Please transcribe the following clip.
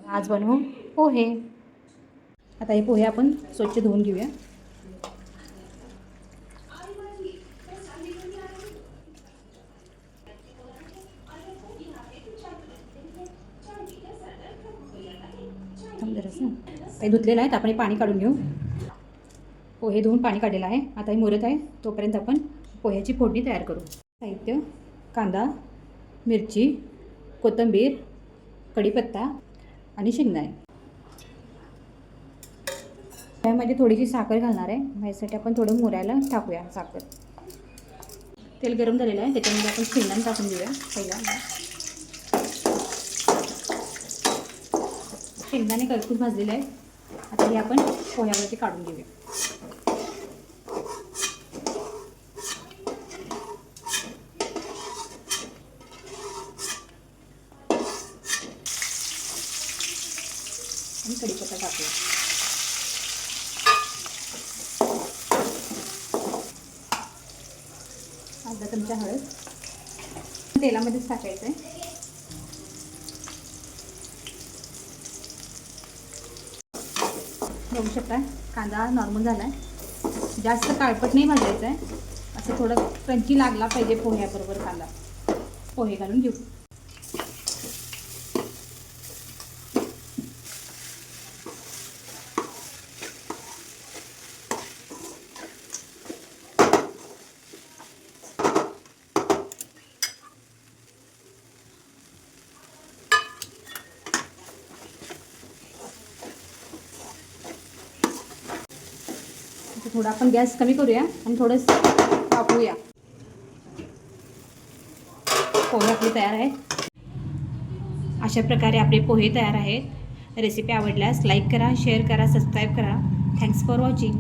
आज बनवू पोहे। आता हे पोहे आपण स्वच्छ धुवून घेऊया। काही धुतलेलं आहे, आपण हे पाणी काढून घेऊ। पोहे धुवून पाणी काढलेलं आहे। आता हे मुरत आहे, तोपर्यंत आपण पोह्याची फोडणी तयार करू। साहित्य: कांदा, मिरची, कोथिंबीर, कढीपत्ता आणि शेंगदाणे। त्यामध्ये थोडीशी साखर घालणार आहे। यासाठी आपण थोडं मुरायला टाकूया साखर। तेल गरम झालेलं आहे, त्याच्यामध्ये आपण शेंगदाणे टाकून देऊया। पहिला शेंगदाणे करपूस भाजलेले आहे। आता हे आपण पोह्यावरती काढून घेऊया। आणि कढीपत्ता टाकूया। अर्धा चमचा हळद तेलामध्येच टाकायचं आहे। बघू शकता कांदा नॉर्मल झाला आहे। जास्त काळपट नाही भाजायचं आहे, असं थोडं क्रंची लागला पाहिजे पोह्याबरोबर कांदा। पोहे घालून घेऊ। थोडा आपण गॅस कमी करूया आणि थोडंसं वाफवूया। पोहे आपले तयार आहेत। अशा प्रकारे आपले पोहे तयार आहेत। रेसिपी आवडल्यास लाईक करा, शेअर करा, सबस्क्राईब करा। Thanks for watching.